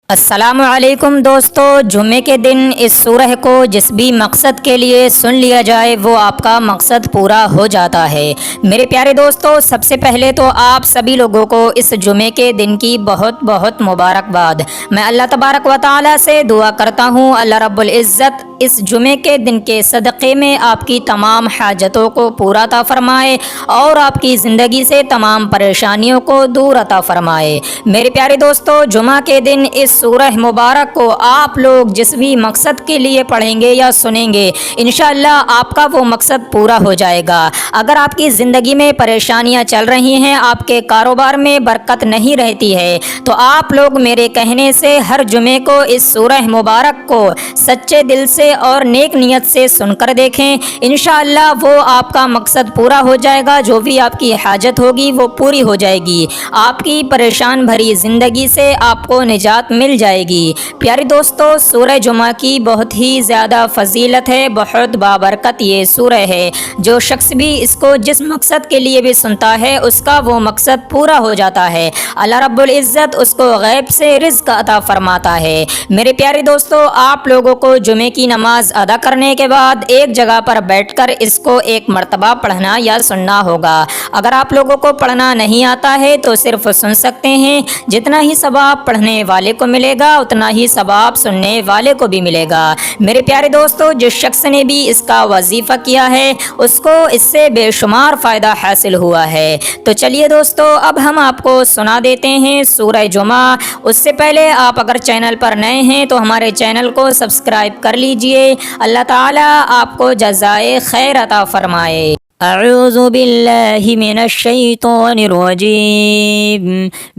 अस्सलामुअलैकुम दोस्तों, जुमे के दिन इस सूरह को जिस भी मकसद के लिए सुन लिया जाए वो आपका मकसद पूरा हो जाता है। मेरे प्यारे दोस्तों, सबसे पहले तो आप सभी लोगों को इस जुमे के दिन की बहुत बहुत मुबारकबाद। मैं अल्लाह तबारक व तआला से दुआ करता हूँ अल्लाह रब्बुल इज़्ज़त इस जुमे के दिन के सदक़े में आपकी तमाम हाजतों को पूरा अता फ़रमाए और आपकी ज़िंदगी से तमाम परेशानियों को दूर अता फ़रमाए। मेरे प्यारे दोस्तों, जुमा के दिन इस सूरह मुबारक को आप लोग जिस भी मकसद के लिए पढ़ेंगे या सुनेंगे, इंशाअल्लाह आपका वो मकसद पूरा हो जाएगा। अगर आपकी ज़िंदगी में परेशानियां चल रही हैं, आपके कारोबार में बरकत नहीं रहती है, तो आप लोग मेरे कहने से हर जुमे को इस सूरह मुबारक को सच्चे दिल से और नेक नियत से सुनकर देखें। इंशाअल्लाह वो आपका मकसद पूरा हो जाएगा। जो भी आपकी हाजत होगी वो पूरी हो जाएगी। आपकी परेशान भरी ज़िंदगी से आपको निजात मिल जाएगी। प्यारे दोस्तों, सूरह जुमा की बहुत ही ज़्यादा फजीलत है, बहुत बाबरकत ये सूरह है। जो शख्स भी इसको जिस मकसद के लिए भी सुनता है उसका वो मकसद पूरा हो जाता है। अल्लाह रब्बुल इज़्ज़त उसको गैब से रिज़्क़ अता फरमाता है। मेरे प्यारे दोस्तों, आप लोगों को जुमे की नमाज अदा करने के बाद एक जगह पर बैठकर इसको एक मरतबा पढ़ना या सुनना होगा। अगर आप लोगों को पढ़ना नहीं आता है तो सिर्फ सुन सकते हैं। जितना ही सवाब पढ़ने वाले को मिलेगा उतना ही सवाब सुनने वाले को भी मिलेगा। मेरे प्यारे दोस्तों, जिस शख्स ने भी इसका वजीफ़ा किया है उसको इससे बेशुमार फ़ायदा हासिल हुआ है। तो चलिए दोस्तों, अब हम आपको सुना देते हैं सूरह जुमा। उससे पहले आप अगर चैनल पर नए हैं तो हमारे चैनल को सब्सक्राइब कर लीजिए। अल्लाह ताला आपको जज़ाए खैर अता फरमाए। अऊज़ु बिल्लाहि मिनश शैतानिर रजीम।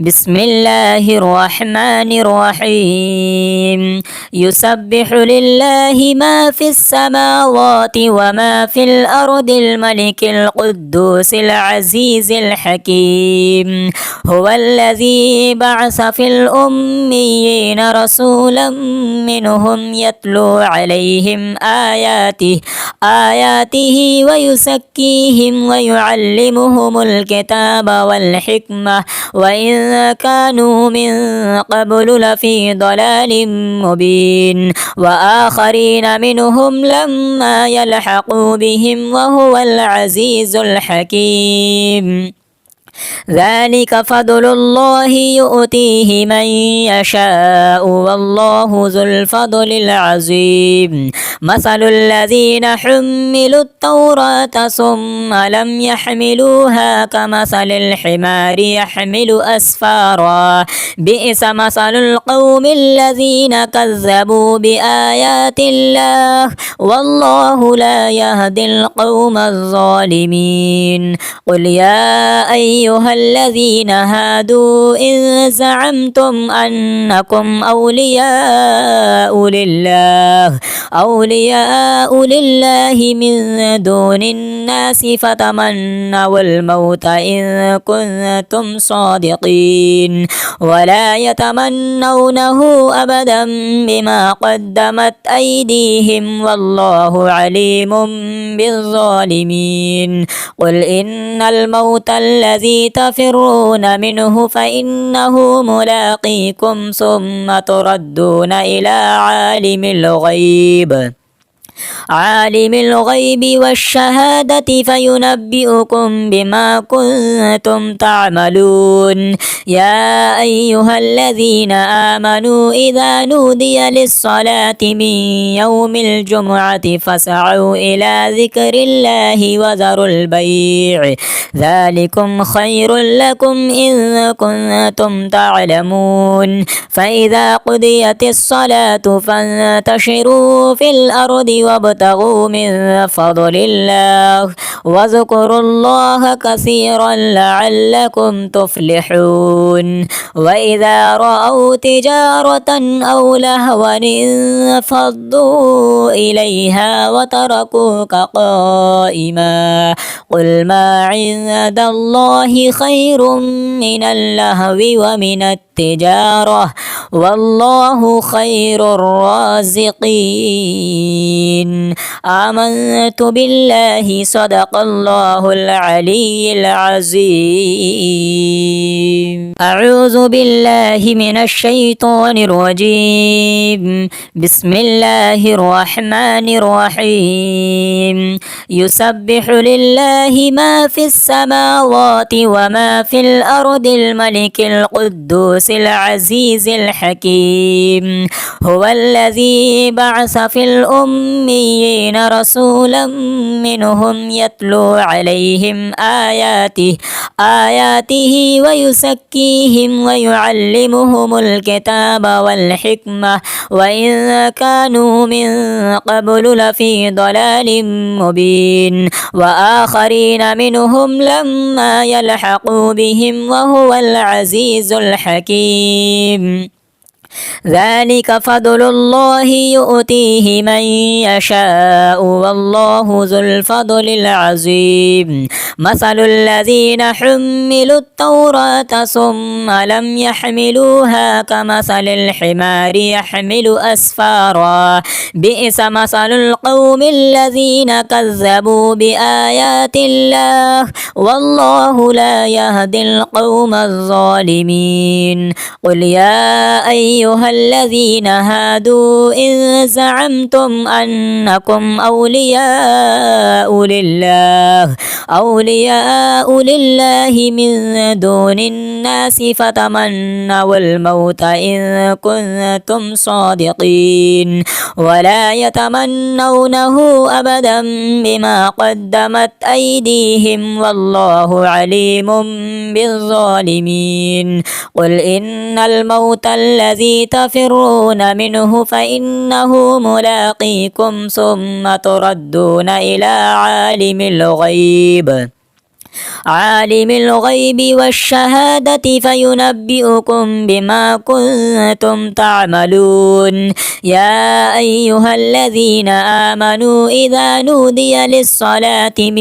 बिस्मिल्लाहिर रहमानिर रहीम। युसब्बिहु लिल्लाहि मा फिस समावाति व मा फिल अर्दिल मलिकिल कुद्दूसिल अज़ीज़िल हकीम। हुवल्लज़ी बअस फिल उम्मिय्यीना रसूलन मिनहुम यत्लू अलैहिम आयातिही व युज़क्कीहिम व युअल्लिमुहुमुल किताब वल हिकमह व इन कानू मिन क़ब्लु लफ़ी ज़लालिम मुबीन व आख़रीन मिनहुम लम्मा यल्हक़ू बिहिम व हुवल अज़ीज़ुल हकीम। ज़ालिक फ़ज़्लुल्लाहि युअतीहि मन यशाअ वल्लाहु ज़ुल फ़ज़्लिल अज़ीम। मसलुल्लज़ीना हुम्मिलुत तौरात सुम्मा लम यहमिलूहा कमसलिल हिमारि यहमिलु अस्फ़ारा बिइस मसलुल क़ौमिल्लज़ीना कज़्ज़बू बिआयातिल्लाह वल्लाहु ला यहदिल क़ौमज़ ज़ालिमीन। क़ुल या अय्युहल्लज़ीना हादू इन ज़अमतुम अन्नकुम औलियाउ लिल्लाहि मिन दूनिन्नासि फ़तमन्नवुल मौत इन कुन्तुम सादिक़ीन वला यतमन्नौनहु अबदन बिमा क़द्दमत अयदीहिम वल्लाहु अलीमुम बिज़्ज़ालिमीन। क़ुल इन्नल मौतल्लज़ी तफ़िर्रून मिन्हु फ़इन्नहु मुलाक़ीकुम सुम्मा तुरद्दून इला आलिमिल ग़ैबि वश्शहादति फ़युनब्बिउकुम बिमा कुन्तुम तअमलून। या अय्युहल्लज़ीना आमनू इज़ा नूदिया लिस्सलाति मिन यौमिल जुमुअति फ़सअू इला ज़िक्रिल्लाहि व ज़रुल बैअ ज़ालिकुम ख़ैरुल लकुम इन कुन्तुम तअलमून। फ़इज़ा क़ुदियतिस्सलातु फ़ंतशिरू फ़िल अर्दि वब्तगू मिन फ़ज़लिल्लाह वज़्कुरुल्लाह कसीरन लअल्लकुम तुफ़्लिहून। व इज़ा रअऊ तिजारतन औ लहवन इंफ़द्दू इलैहा व तरकूका क़ाइमा। क़ुल मा इंदल्लाहि ख़ैरुम मिनल लहवी व मिनत التجارة والله خير الرازقين. آمنت بالله صدق الله العلي العظيم. أعوذ بالله من الشيطان الرجيم. بسم الله الرحمن الرحيم. يسبح لله ما في السماوات وما في الأرض الملك القدوس العزيز الحكيم. هو الذي بعث في الأميين رسولا منهم يتلو عليهم آياته ويزكيهم ويعلمهم الكتاب والحكمة وإن كانوا من قبل لفي ضلال مبين. وآخرين منهم لما يلحقوا بهم وهو العزيز الحكيم. ذلك فضل الله يؤتيه من يشاء والله ذو الفضل العظيم. مثل الذين حملوا التوراة ثم لم يحملوها كمثل الحمار يحمل أسفارا بئس مثل القوم الذين كذبوا بآيات الله والله لا يهدي القوم الظالمين. قل يا أيها الذين هادوا إن زعمتم أنكم أولياء لله من دون الناس فتمنوا الموت إن كنتم صادقين ولا يتمنونه أبدا بما قدمت أيديهم والله عليم بالظالمين. قل إن الموت الذي تفرون منه فإنه ملاقيكم ثم تردون إلى عالم الغيب والشهادة فينبئكم بما كنتم تعملون. يا أيها الذين آمنوا إذا نودي للصلاة من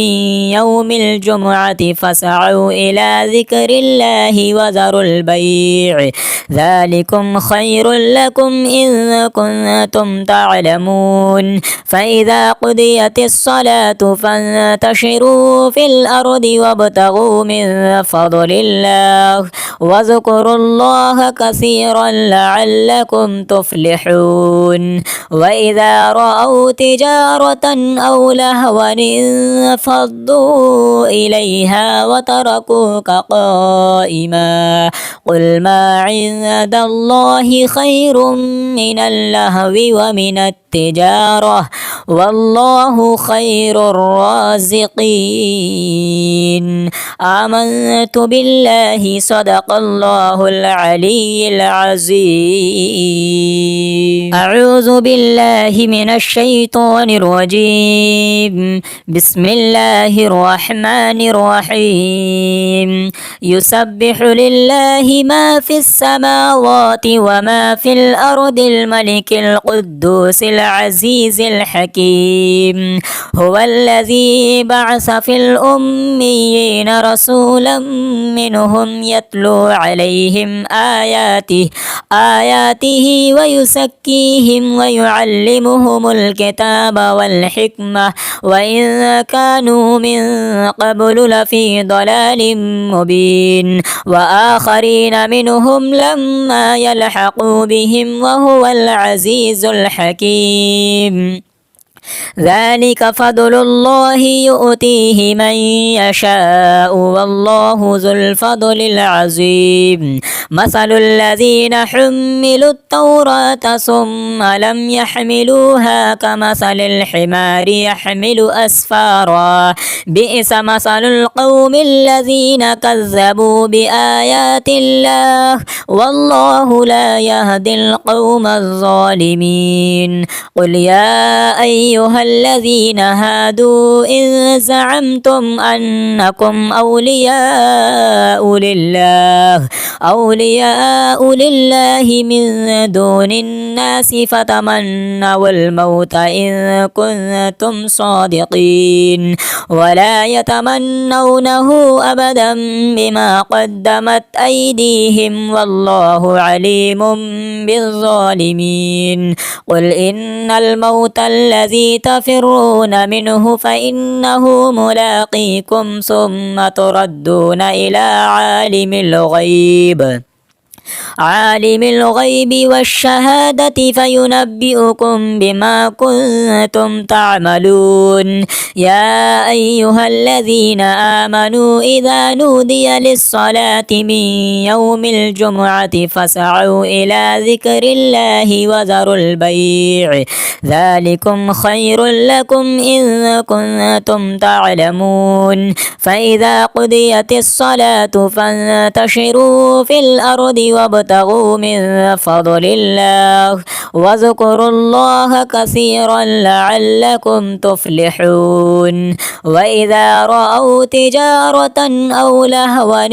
يوم الجمعة فاسعوا إلى ذكر الله وذروا البيع ذلكم خير لكم إن كنتم تعلمون. فإذا قضيت الصلاة فانتشروا في الأرض وابتغوا من فضل الله واذكروا الله كثيرا لعلكم تفلحون. وإذا رأوا تجارة أو لهوا انفضوا إليها وتركوك قائما قل ما عند الله خير من اللهو ومن التجارة والله خير الرازقين. آمنت بالله صدق الله العلي العظيم. أعوذ بالله من الشيطان الرجيم. بسم الله الرحمن الرحيم. يسبح لله ما في السماوات وما في الأرض الملك القدوس العزيز الحكيم. هو الذي بعث في الأميين رسولا منهم يتلو عليهم آياته ويزكيهم ويعلمهم الكتاب والحكمة وإن كانوا من قبل لفي ضلال مبين. وآخرين منهم لما يلحقوا بهم وهو العزيز الحكيم. ذلك فضل الله يؤتيه من يشاء والله ذو الفضل العظيم. مثل الذين حملوا التوراة ثم لم يحملوها كمثل الحمار يحمل أسفارا بئس مثل القوم الذين كذبوا بآيات الله والله لا يهدي القوم الظالمين. قل يا أيها أيها الذين هادوا إن زعمتم أنكم أولياء لله من دون الناس فتمنوا الموت إن كنتم صادقين ولا يتمنونه أبدا بما قدمت أيديهم والله عليم بالظالمين قل إن الموت الذي تفرون منه فإنه ملاقيكم ثم تردون إلى عالم الغيب والشهادة فينبئكم بما كنتم تعملون يا أيها الذين آمنوا إذا نودي للصلاة من يوم الجمعة فاسعوا إلى ذكر الله وذروا البيع ذلكم خير لكم إن كنتم تعلمون فإذا قضيت الصلاة فانتشروا في الأرض وابتغوا من فضل الله واذكروا الله كثيرا لعلكم تفلحون وإذا رأوا تجارة أو لهوا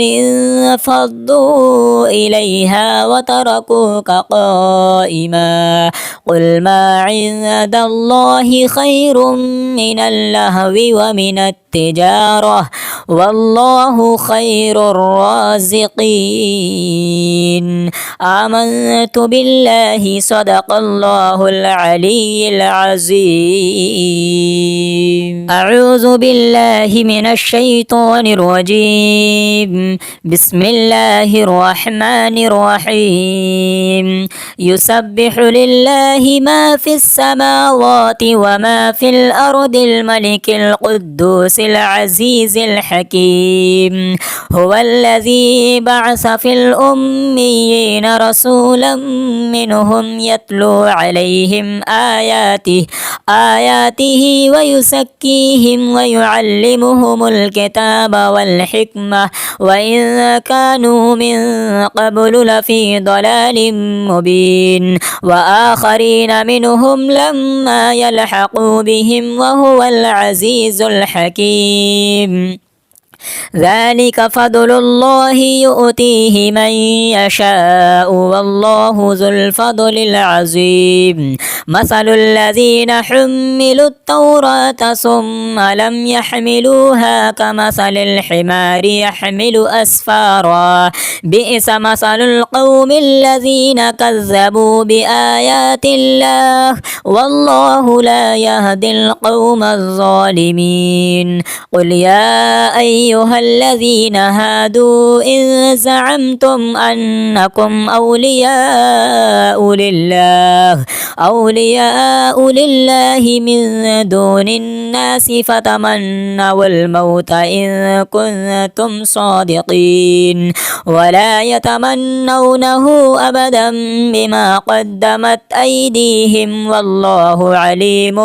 انفضوا إليها وتركوك قائما قل ما عند الله خير من اللهو ومن التجارة والله خير الرازقين آمنت بالله صدق الله العلي العظيم أعوذ بالله من الشيطان الرجيم بسم الله الرحمن الرحيم يسبح لله ما في السماوات وما في الأرض الملك القدوس العزيز الحكيم هو الذي بعث في الأميين رسولا منهم يتلو عليهم آياته ويزكيهم ويعلمهم الكتاب والحكمة وإن كانوا من قبل لفي ضلال مبين وآخرين منهم لما يلحقوا بهم وهو العزيز الحكيم ذلك فضل الله يؤتيه من يشاء والله ذو الفضل العظيم مثل الذين حملوا التوراة ثم لم يحملوها كمثل الحمار يحمل أسفارا بئس مثل القوم الذين كذبوا بآيات الله والله لا يهدي القوم الظالمين قل يا أيها الذين هادوا إن زعمتم أنكم أولياء لله من دون الناس فتمنوا الموت إن كنتم صادقين ولا يتمنونه أبدا بما قدمت أيديهم والله عليم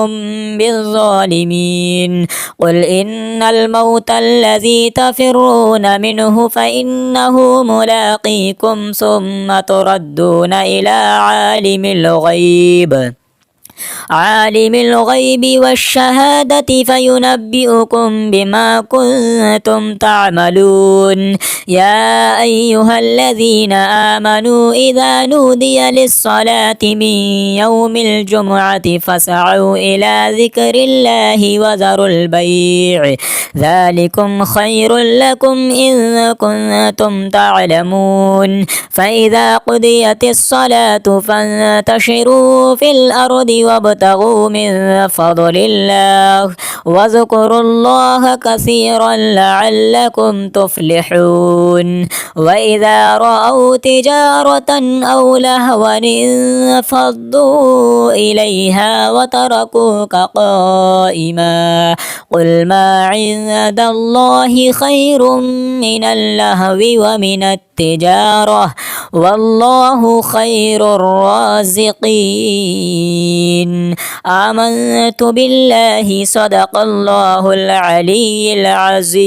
بالظالمين قل إن الموت الذي تفرون منه فإنه ملاقيكم ثم تردون إلى عالم الغيب والشهادة فينبئكم بما كنتم تعملون يا أيها الذين آمنوا إذا نودي للصلاة من يوم الجمعة فاسعوا إلى ذكر الله وذروا البيع ذلكم خير لكم إن كنتم تعلمون فإذا قضيت الصلاة فانتشروا في الأرض وابتغوا من فضل الله واذكروا الله كثيرا لعلكم تفلحون وإذا رأوا تجارة أو لهوا انفضوا إليها وتركوك قائما قل ما عند الله خير من اللهو ومن التجارة التجارة والله خير الرازقين. آمنت بالله صدق الله العلي العظيم.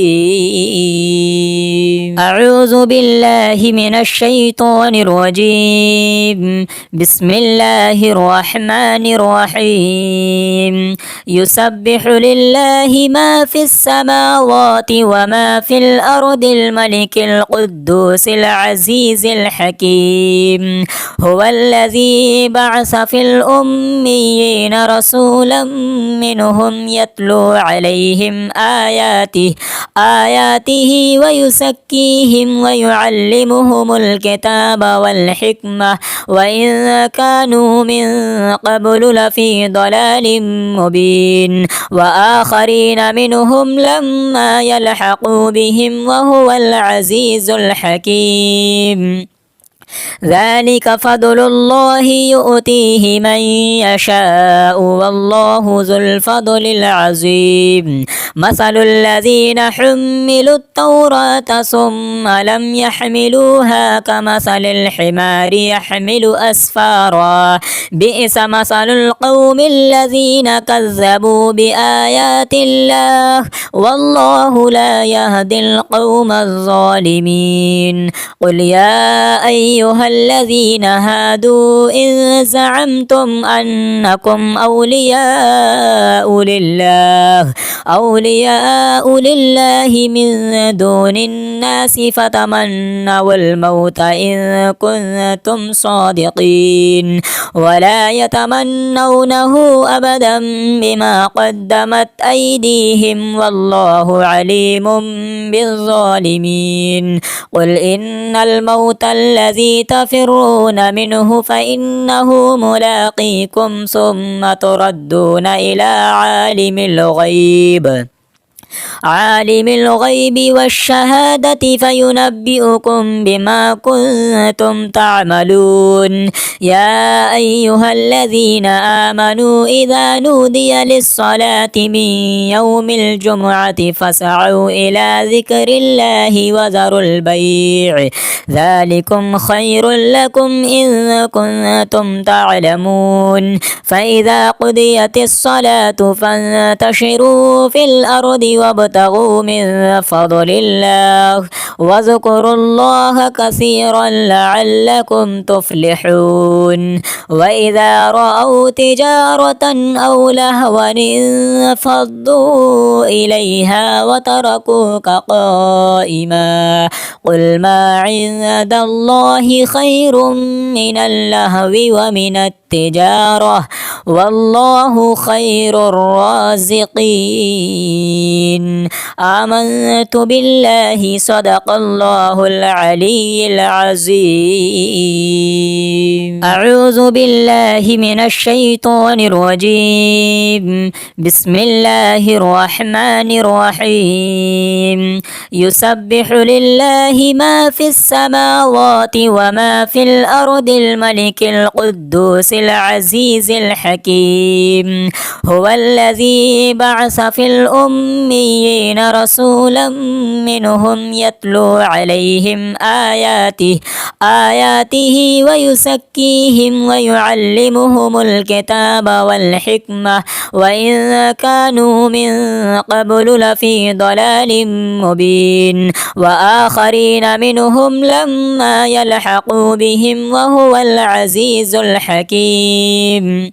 أعوذ بالله من الشيطان الرجيم. بسم الله الرحمن الرحيم. يسبح لله ما في السماوات وما في الأرض الملك القدوس العزيز الحكيم. هو الذي بعث في الأميين رسولا منهم يتلو عليهم آياته ويزكيهم ويعلمهم الكتاب والحكمة وإن كانوا من قبل لفي ضلال مبين. وآخرين منهم لما يلحقوا بهم وهو العزيز الحكيم. ذلك فضل الله يؤتيه من يشاء والله ذو الفضل العظيم. مثل الذين حملوا التوراة ثم لم يحملوها كمثل الحمار يحمل أسفارا بئس مثل القوم الذين كذبوا بآيات الله والله لا يهدي القوم الظالمين. قل يا أيها الذين هادوا إن زعمتم أنكم أولياء لله من دون الناس فتمنوا الموت إن كنتم صادقين ولا يتمنونه أبدا بما قدمت أيديهم والله عليم بالظالمين. قل إن الموت الذي تفرون منه فإنه ملاقيكم ثم تردون إلى عالم الغيب والشهادة فينبئكم بما كنتم تعملون. يا أيها الذين آمنوا إذا نودي للصلاة من يوم الجمعة فاسعوا إلى ذكر الله وذروا البيع ذلكم خير لكم إن كنتم تعلمون. فإذا قضيت الصلاة فانتشروا في الأرض وابتغوا من فضل الله واذكروا الله كثيرا لعلكم تفلحون. وإذا رأوا تجارة أو لهوا انفضوا إليها وتركوك قائما قل ما عند الله خير من اللهو ومن التجارة والله خير الرازقين. آمنت بالله صدق الله العلي العظيم. أعوذ بالله من الشيطان الرجيم. بسم الله الرحمن الرحيم. يسبح لله ما في السماوات وما في الأرض الملك القدوس العزيز الحكيم. هو الذي بعث في الأميين رسولا منهم يتلو عليهم آياته ويزكيهم ويعلمهم الكتاب والحكمة وإن كانوا من قبل لفي ضلال مبين. وآخرين منهم لما يلحقوا بهم وهو العزيز الحكيم.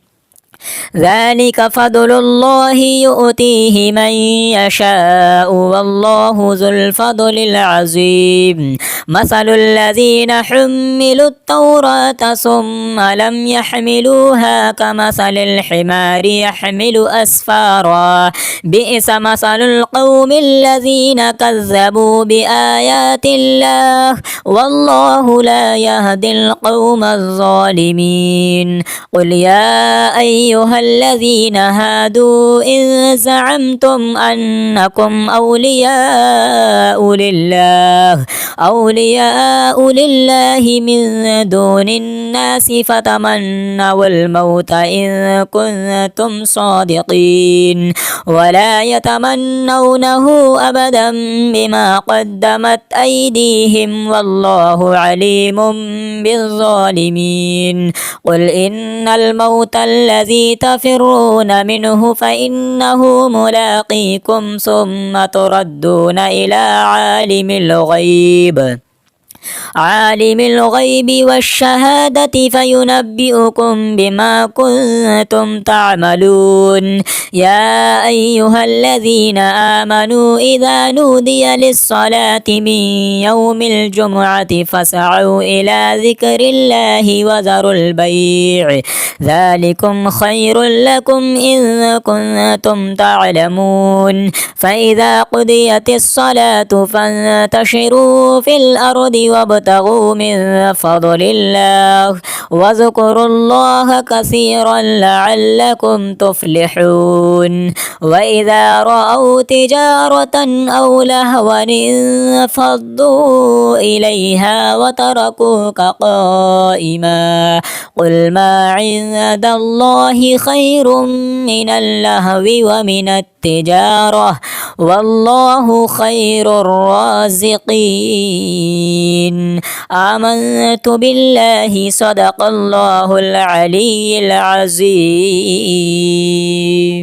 ذلك فضل الله يؤتيه من يشاء والله ذو الفضل العظيم. مثل الذين حملوا التوراة ثم لم يحملوها كمثل الحمار يحمل أسفارا بئس مثل القوم الذين كذبوا بآيات الله والله لا يهدي القوم الظالمين. قل يا أيها أيها الذين هادوا إن زعمتم أنكم أولياء لله من دون الناس فتمنوا الموت إن كنتم صادقين ولا يتمنونه أبدا بما قدمت أيديهم والله عليم بالظالمين قل إن الموت الذي تفرون منه فإنه ملاقيكم ثم تردون إلى عالم الغيب والشهادة فينبئكم بما كنتم تعملون يا أيها الذين آمنوا إذا نودي للصلاة من يوم الجمعة فاسعوا إلى ذكر الله وذروا البيع ذلكم خير لكم إن كنتم تعلمون فإذا قضيت الصلاة فانتشروا في الأرض وابتغوا من فضل الله واذكروا الله كثيرا لعلكم تفلحون وإذا رأوا تجارة أو لهوا انفضوا إليها وتركوك قائما قل ما عند الله خير من اللهو ومن التجارة والله خير الرازقين آمنت بالله صدق الله العلي العظيم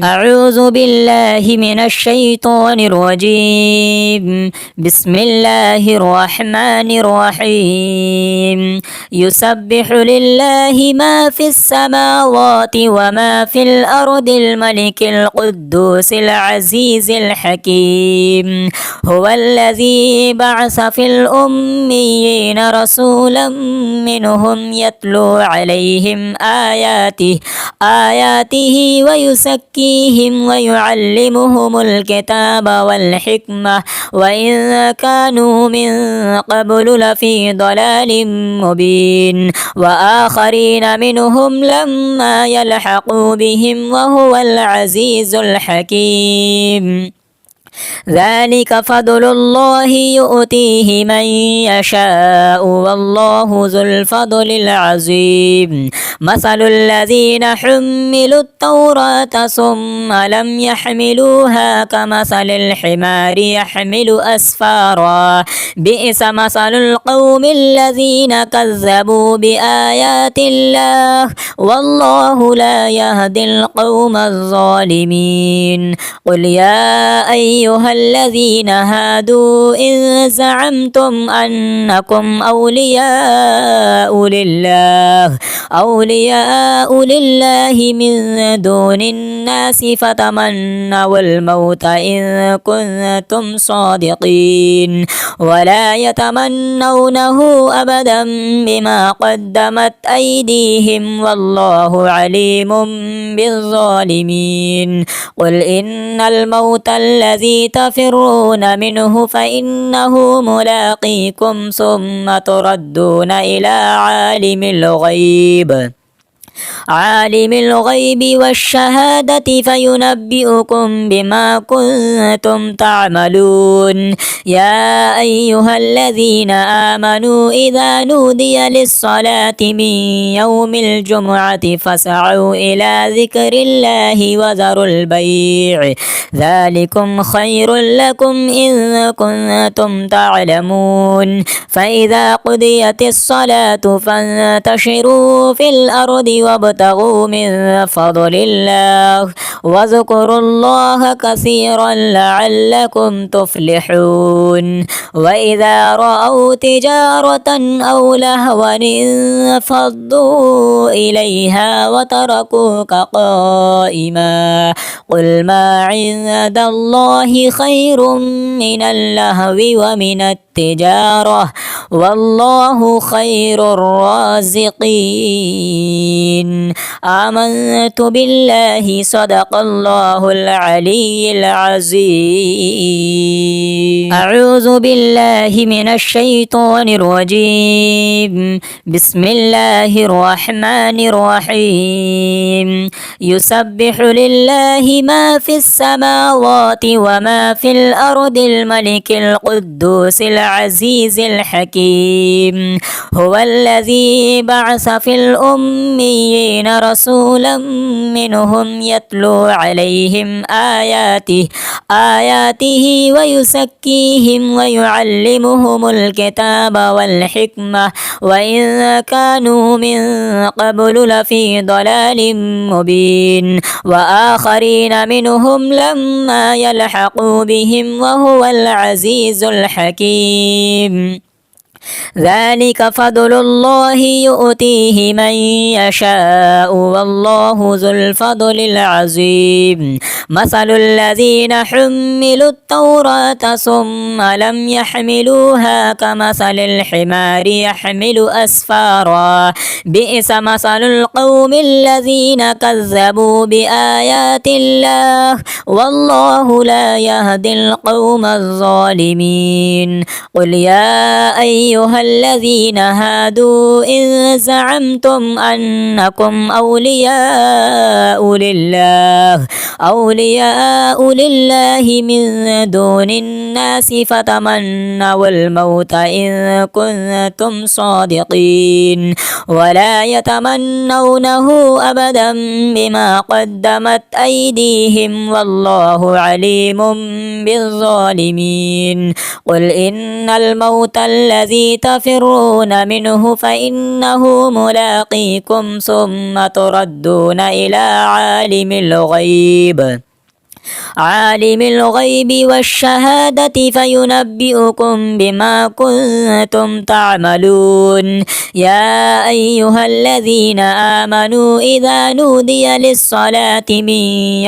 أعوذ بالله من الشيطان الرجيم بسم الله الرحمن الرحيم يسبح لله ما في السماوات وما في الأرض الملك القدوس العزيز الحكيم هو الذي بعث في الأميين رسولا منهم يتلو عليهم آياته ويزكيهم ويعلمهم الكتاب والحكمة وإن كانوا من قبل لفي ضلال مبين وآخرين منهم لما يلحقوا بهم وهو العزيز الحكيم ذلك فضل الله يؤتيه من يشاء والله ذو الفضل العظيم مثل الذين حملوا التوراة ثم لم يحملوها كمثل الحمار يحمل أسفارا بئس مثل القوم الذين كذبوا بآيات الله والله لا يهدي القوم الظالمين قل يا أيها الذين هادوا إن زعمتم أنكم أولياء لله من دون الناس فتمنوا الموت إن كنتم صادقين ولا يتمنونه أبدا بما قدمت أيديهم والله عليم بالظالمين قل إن الموت الذي تفرون منه فإنه ملاقيكم ثم تردون إلى عالم الغيب والشهادة فينبئكم بما كنتم تعملون يا أيها الذين آمنوا إذا نودي للصلاة من يوم الجمعة فاسعوا إلى ذكر الله وذروا البيع ذلكم خير لكم إن كنتم تعلمون فإذا قضيت الصلاة فانتشروا في الأرض وابتغوا من فضل الله واذكروا الله كثيرا لعلكم تفلحون وإذا رأوا تجارة أو لهوا انفضوا إليها وتركوك قائما قل ما عند الله خير من اللهو ومن التجارة والله خير الرازقين العالمين. آمنت بالله صدق الله العلي العظيم. أعوذ بالله من الشيطان الرجيم. بسم الله الرحمن الرحيم. يسبح لله ما في السماوات وما في الأرض الملك القدوس العزيز الحكيم. هو الذي بعث في الأميين رسولا منهم يتلو عليهم آياته ويزكيهم ويعلمهم الكتاب والحكمة وإن كانوا من قبل لفي ضلال مبين. وآخرين منهم لما يلحقوا بهم وهو العزيز الحكيم. ذلك فضل الله يؤتيه من يشاء والله ذو الفضل العظيم. مثل الذين حملوا التوراة ثم لم يحملوها كمثل الحمار يحمل أسفارا. بئس مثل القوم الذين كذبوا بآيات الله والله لا يهدي القوم الظالمين. قل يا أيها الذين هادوا إن زعمتم أنكم أولياء لله من دون الناس فتمنوا الموت إن كنتم صادقين ولا يتمنونه أبدا بما قدمت أيديهم والله عليم بالظالمين. قل إن الموت الذي تفرون منه فإنه ملاقيكم ثم تردون إلى عالم الغيب والشهادة فينبئكم بما كنتم تعملون. يا أيها الذين آمنوا إذا نودي للصلاة من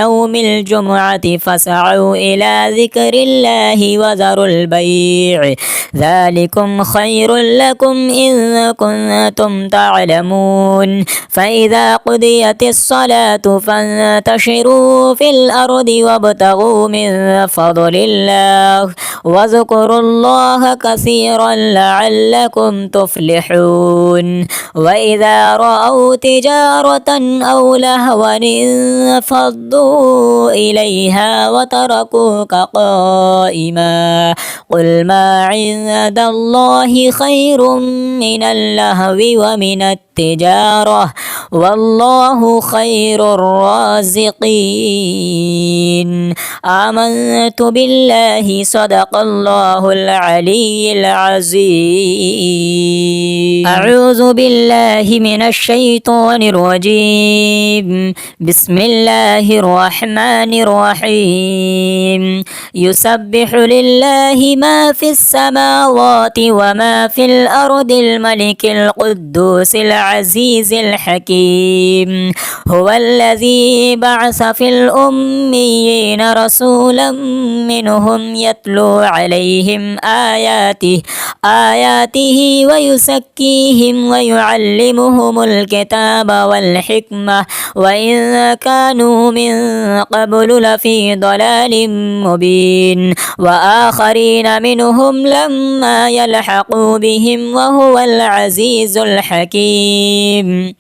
يوم الجمعة فاسعوا إلى ذكر الله وذروا البيع ذلكم خير لكم إن كنتم تعلمون. فإذا قضيت الصلاة فانتشروا في الأرض وابتغوا من فضل الله واذكروا الله كثيرا لعلكم تفلحون. وإذا رأوا تجارة أو لهوا انفضوا إليها وتركوك قائما. قل ما عند الله خير من اللهو ومن التجارة والله خير الرازقين. آمنت بالله صدق الله العلي العظيم. أعوذ بالله من الشيطان الرجيم. بسم الله الرحمن الرحيم. يسبح لله ما في السماوات وما في الأرض الملك القدوس العزيز الحكيم. هو الذي بعث في الأميين رسولا منهم يتلو عليهم آياته ويزكيهم ويعلمهم الكتاب والحكمة وإن كانوا من قبل لفي ضلال مبين. وآخرين منهم لما يلحقوا بهم وهو العزيز الحكيم.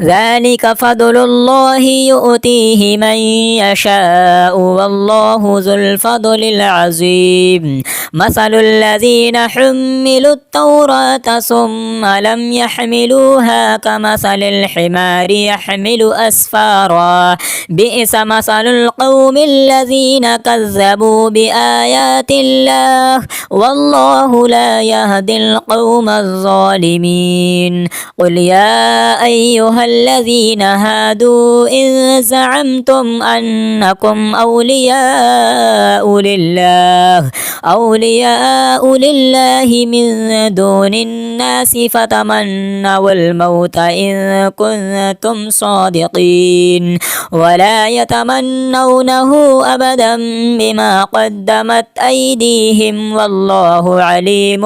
ذلك فضل الله يؤتيه من يشاء والله ذو الفضل العظيم. مثل الذين حملوا التوراة ثم لم يحملوها كمثل الحمار يحمل أسفارا. بئس مثل القوم الذين كذبوا بآيات الله والله لا يهدي القوم الظالمين. قل يا أيها الذين هادوا إن زعمتم أنكم أولياء لله من دون الناس فتمنوا الموت إن كنتم صادقين ولا يتمنونه أبدا بما قدمت أيديهم والله عليم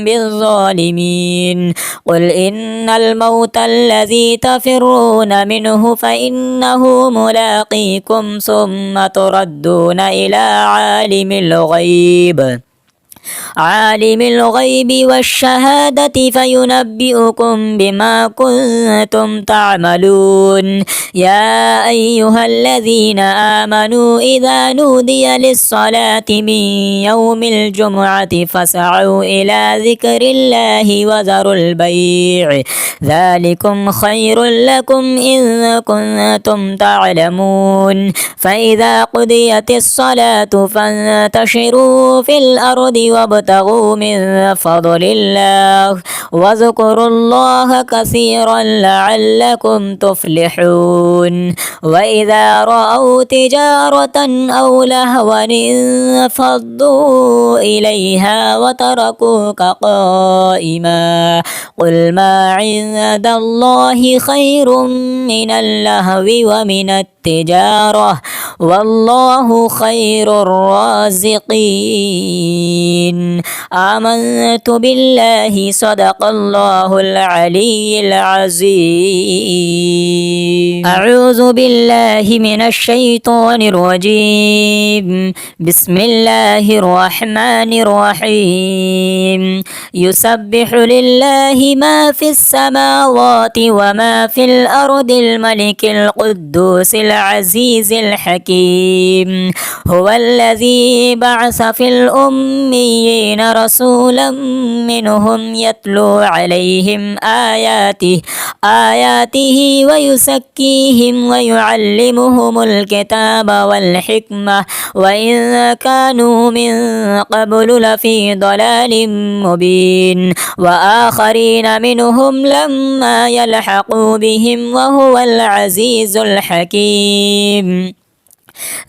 بالظالمين. قل إن الموت الذي الذي تفرون منه فإنه ملاقيكم ثم تردون إلى عالم الغيب والشهادة فينبئكم بما كنتم تعملون. يا أيها الذين آمنوا إذا نودي للصلاة من يوم الجمعة فاسعوا إلى ذكر الله وذروا البيع ذلكم خير لكم إن كنتم تعلمون. فإذا قضيت الصلاة فانتشروا في الأرض وابتغوا من فضل الله واذكروا الله كثيرا لعلكم تفلحون. وإذا رأوا تجارة أو لهوا انفضوا إليها وتركوك قائما قل ما عند الله خير من اللهو ومن التجارة والله خير الرازقين. آمنت بالله صدق الله العلي العظيم. أعوذ بالله من الشيطان الرجيم. بسم الله الرحمن الرحيم. يسبح لله ما في السماوات وما في الأرض الملك القدوس العزيز الحكيم. هو الذي بعث في الأميين رسولا منهم يتلو عليهم آياته ويزكيهم ويعلمهم الكتاب والحكمة وإن كانوا من قبل لفي ضلال مبين. وآخرين منهم لما يلحقوا بهم وهو العزيز الحكيم.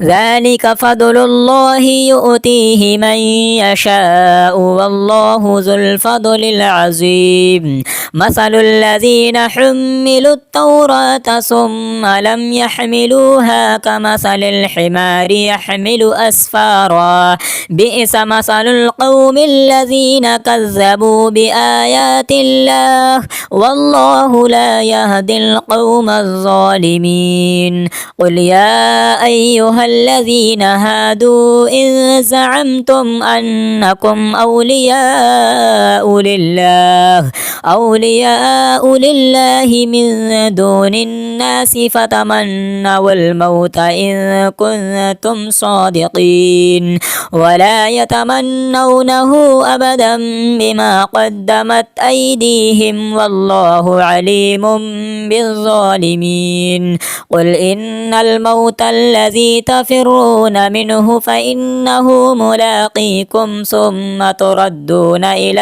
ذلك فضل الله يؤتيه من يشاء والله ذو الفضل العظيم. مثل الذين حملوا التوراة ثم لم يحملوها كمثل الحمار يحمل أسفارا بئس مثل القوم الذين كذبوا بآيات الله والله لا يهدي القوم الظالمين. قل يا أيها الذين هادوا إن زعمتم أنكم أولياء لله من دون الناس فتمنوا الموت إن كنتم صادقين ولا يتمنونه أبدا بما قدمت أيديهم والله عليم بالظالمين. قل إن الموت الذي تفرون منه فإنه ملاقيكم ثم تردون إلى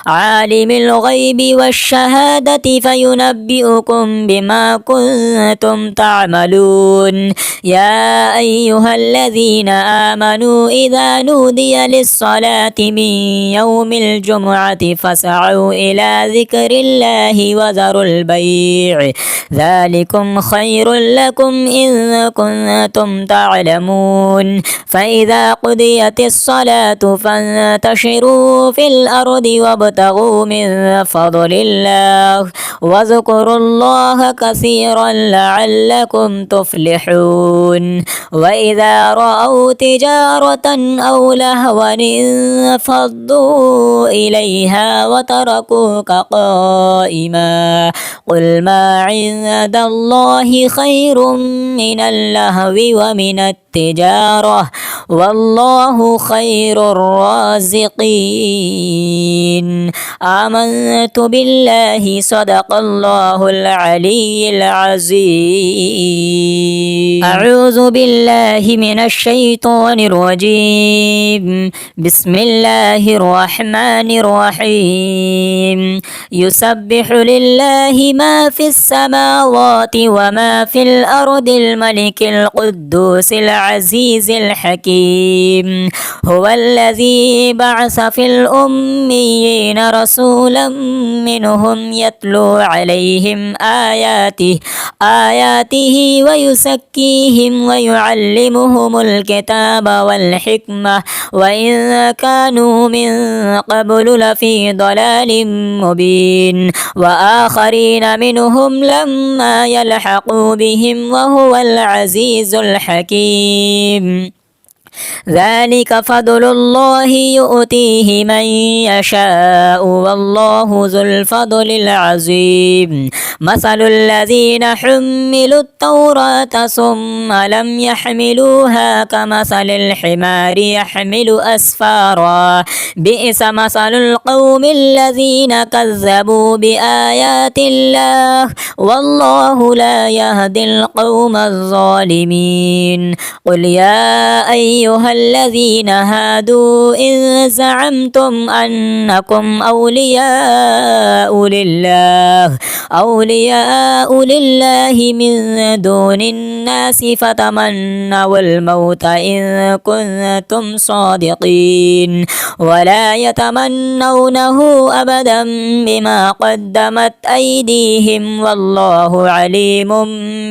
عالم الغيب والشهادة فينبئكم بما كنتم تعملون. يا أيها الذين آمنوا إذا نودي للصلاة من يوم الجمعة فاسعوا إلى ذكر الله وذروا البيع ذلكم خير لكم إن كنتم تعلمون. فإذا قضيت الصلاة فانتشروا في الأرض وابتغوا من فضل الله واذكروا الله كثيرا لعلكم تفلحون. وإذا رأوا تجارة أو لهوا انفضوا إليها وتركوك قائما قل ما عند الله خير من اللهو ومن التجارة والله خير الرازقين. آمنت بالله صدق الله العلي العظيم. أعوذ بالله من الشيطان الرجيم. بسم الله الرحمن الرحيم. يسبح لله ما في السماوات وما في الأرض الملك القدوس العزيز الحكيم هو الذي بعث في الأميين رسولا منهم يتلو عليهم آياته ويزكيهم ويعلمهم الكتاب والحكمة وإن كانوا من قبل لفي ضلال مبين وآخرين منهم لما يلحقوا بهم وهو العزيز الحكيم ذلك فضل الله يؤتيه من يشاء والله ذو الفضل العظيم مثل الذين حملوا التوراة ثم لم يحملوها كمثل الحمار يحمل أسفارا بئس مثل القوم الذين كذبوا بآيات الله والله لا يهدي القوم الظالمين قل يا أيها الذين هادوا إن زعمتم أنكم أولياء لله من دون الناس فتمنوا الموت إن كنتم صادقين ولا يتمنونه أبدا بما قدمت أيديهم والله عليم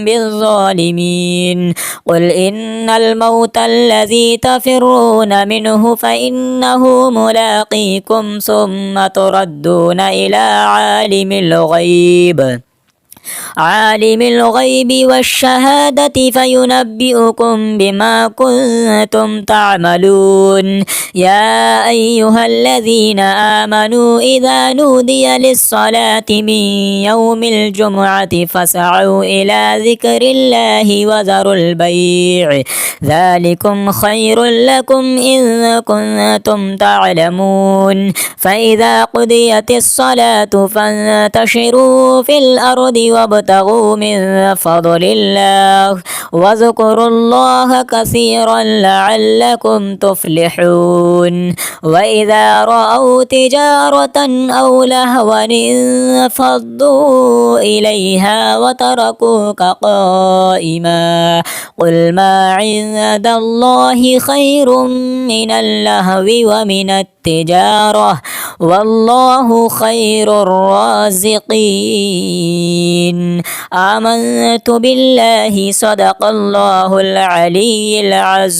بالظالمين قل إن الموت الذي تفرون منه فإنه ملاقيكم ثم تردون إلى عالم الغيب والشهادة فينبئكم بما كنتم تعملون يا أيها الذين آمنوا إذا نودي للصلاة من يوم الجمعة فاسعوا إلى ذكر الله وذروا البيع ذلكم خير لكم إن كنتم تعلمون فإذا قضيت الصلاة فانتشروا في الأرض وابتغوا من فضل الله واذكروا الله كثيرا لعلكم تفلحون وإذا رأوا تجارة أو لهوا انفضوا إليها وتركوك قائما قل ما عند الله خير من اللهو ومن التجارة والله خير الرازقين آمنت بالله صدق الله العلي العظيم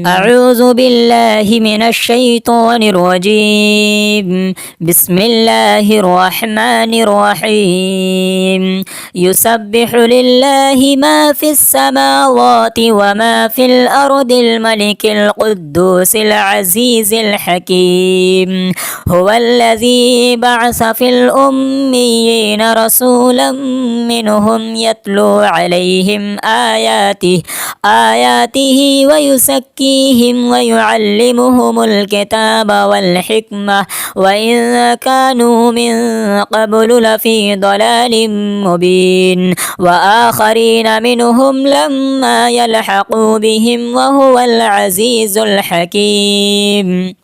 أعوذ بالله من الشيطان الرجيم بسم الله الرحمن الرحيم يسبح لله ما في السماوات وما في الأرض الملك القدوس العزيز الحكيم هو الذي بعث في الأميين رسولا منهم يتلو عليهم آياته ويزكيهم ويعلمهم الكتاب والحكمة وإن كانوا من قبل لفي ضلال مبين وآخرين منهم لما يلحقوا بهم وهو العزيز الحكيم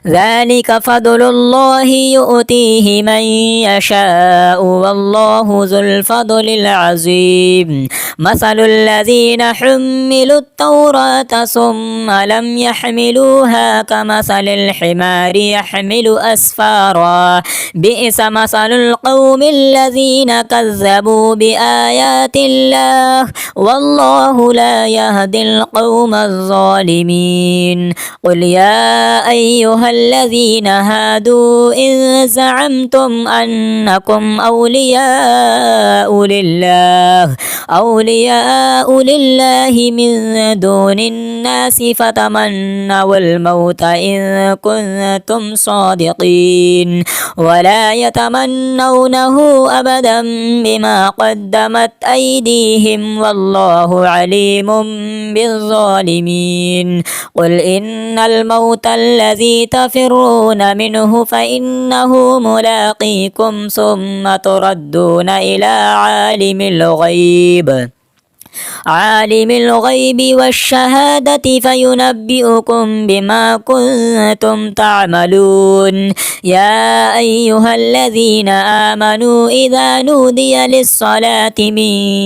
ذلك فضل الله يؤتيه من يشاء والله ذو الفضل العظيم مثل الذين حملوا التوراة ثم لم يحملوها كمثل الحمار يحمل أسفارا بئس مثل القوم الذين كذبوا بآيات الله والله لا يهدي القوم الظالمين قل يا أيها الذين هادوا إن زعمتم أنكم أولياء لله من دون الناس فتمنوا الموت إن كنتم صادقين ولا يتمنونه أبدا بما قدمت أيديهم والله عليم بالظالمين قل إن الموت الذي تفرون منه فإنه ملاقيكم ثم تردون إلى عالم الغيب عالم الغيب والشهادة فينبئكم بما كنتم تعملون يا أيها الذين آمنوا إذا نودي للصلاة من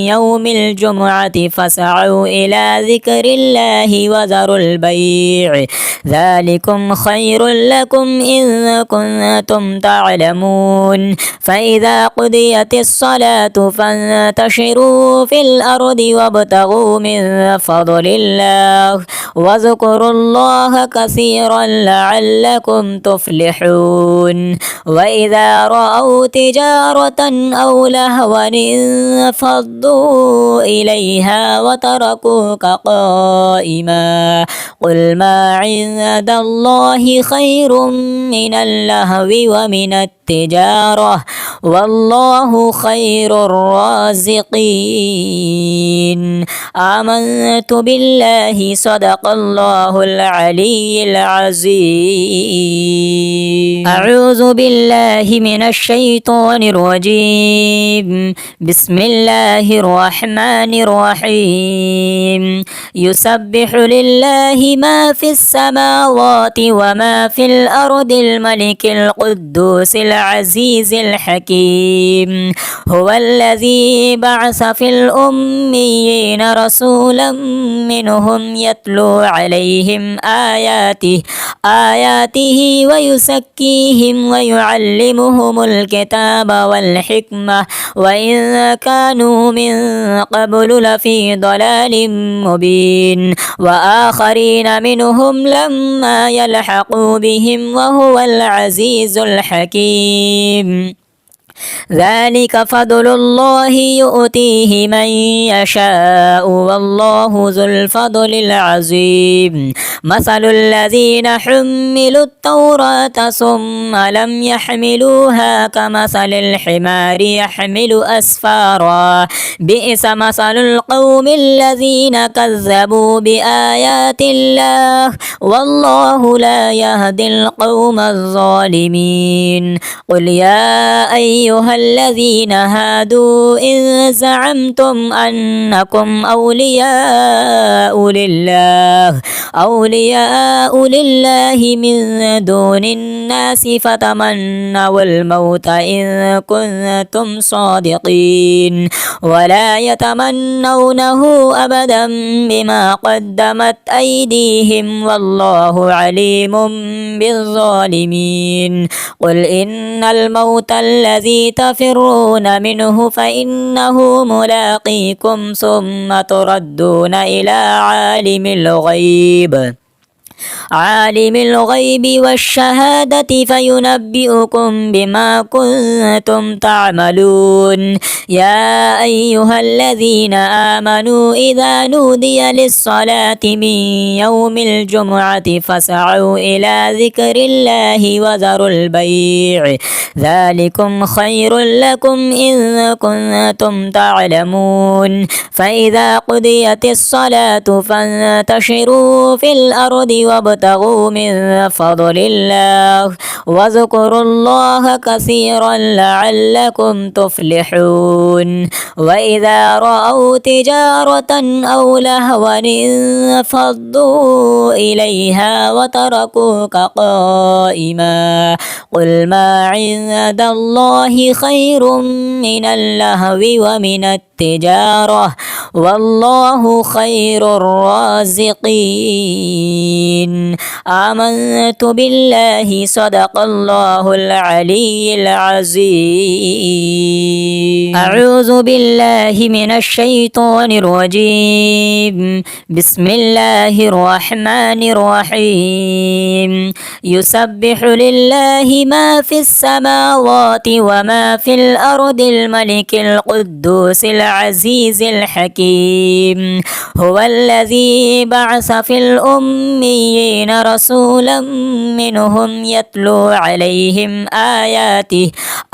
يوم الجمعة فاسعوا إلى ذكر الله وذروا البيع ذلكم خير لكم إن كنتم تعلمون فإذا قضيت الصلاة فانتشروا في الأرض وابتغوا من فضل الله واذكروا الله كثيرا لعلكم تفلحون وإذا رأوا تجارة أو لهوا انفضوا إليها وتركوك قائما قل ما عند الله خير من اللهو ومن التجارة والله خير الرازقين آمنت بالله صدق الله العلي العظيم أعوذ بالله من الشيطان الرجيم بسم الله الرحمن الرحيم يسبح لله ما في السماوات وما في الأرض الملك القدوس العزيز الحكيم هو الذي بعث في الأميين رسولا منهم يتلو عليهم آياته ويزكيهم ويعلمهم الكتاب والحكمة وإن كانوا من قبل لفي ضلال مبين وآخرين منهم لما يلحقوا بهم وهو العزيز الحكيم ذلك فضل الله يؤتيه من يشاء والله ذو الفضل العظيم مثل الذين حملوا التوراة ثم لم يحملوها كمثل الحمار يحمل أسفارا بئس مثل القوم الذين كذبوا بآيات الله والله لا يهدي القوم الظالمين قل يا أيها الذين هادوا إن زعمتم أنكم أولياء لله من دون الناس فتمنوا الموت إن كنتم صادقين ولا يتمنونه أبدا بما قدمت أيديهم والله عليم بالظالمين قل إن الموت الذي تفرون منه فإنه ملاقيكم ثم تردون إلى عالم الغيب والشهادة فينبئكم بما كنتم تعملون يا أيها الذين آمنوا إذا نودي للصلاة من يوم الجمعة فاسعوا إلى ذكر الله وذروا البيع ذلكم خير لكم إن كنتم تعلمون فإذا قضيت الصلاة فانتشروا في الأرض وابتغوا من فضل الله واذكروا الله كثيرا لعلكم تفلحون وإذا رأوا تجارة أو لهوا انفضوا إليها وتركوك قائما قل ما عند الله خير من اللهو ومن التجارة والله خير الرازقين آمنت بالله صدق الله العلي العظيم أعوذ بالله من الشيطان الرجيم بسم الله الرحمن الرحيم يسبح لله ما في السماوات وما في الأرض الملك القدوس العزيز الحكيم هو الذي بعث في الأميين رسولا منهم يتلو عليهم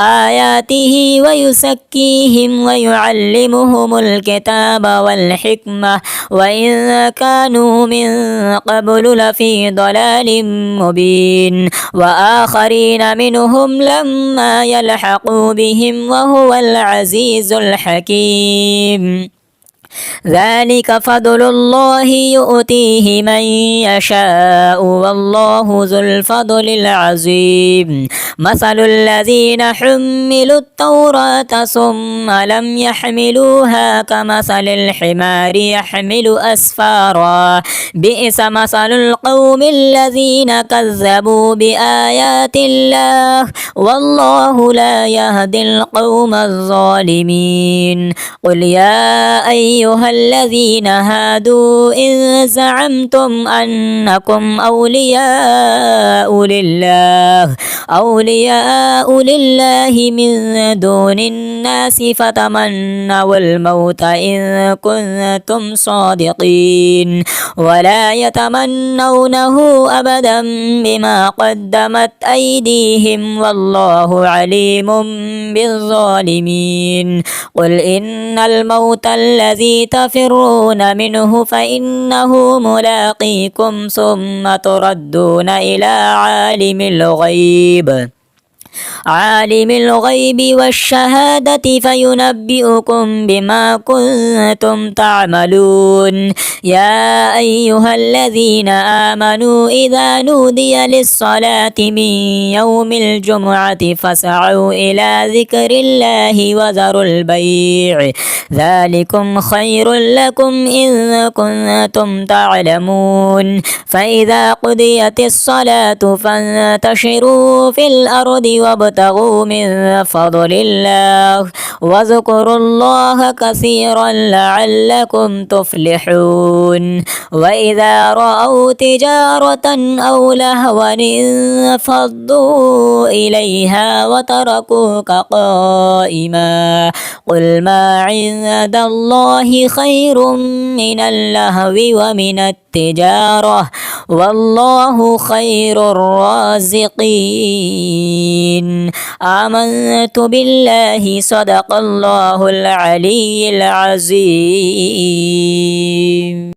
آياته ويزكيهم ويعلمهم الكتاب والحكمة وإن كانوا من قبل لفي ضلال مبين وآخرين منهم لما يلحقوا بهم وهو العزيز الحكيم ذلك فضل الله يؤتيه من يشاء والله ذو الفضل العظيم مثل الذين حملوا التوراة ثم لم يحملوها كمثل الحمار يحمل أسفارا بئس مثل القوم الذين كذبوا بآيات الله والله لا يهدي القوم الظالمين قل يا أيها الذين هادوا إن زعمتم أنكم أولياء لله من دون الناس فتمنوا الموت إن كنتم صادقين ولا يتمنونه أبدا بما قدمت أيديهم والله عليم بالظالمين قل إن الموت الذي تفرون منه فإنه ملاقيكم ثم تردون إلى عالم الغيب والشهادة فينبئكم بما كنتم تعملون يا أيها الذين آمنوا إذا نودي للصلاة من يوم الجمعة فاسعوا إلى ذكر الله وذروا البيع ذلكم خير لكم إن كنتم تعلمون فإذا قضيت الصلاة فانتشروا في الأرض وابتغوا من فضل الله واذكروا الله كثيرا لعلكم تفلحون وإذا رأوا تجارة أو لهوا انفضوا إليها وتركوك قائما قل ما عند الله خير من اللهو ومن التجارة والله خير الرازقين آمنت بالله صدق الله العلي العظيم.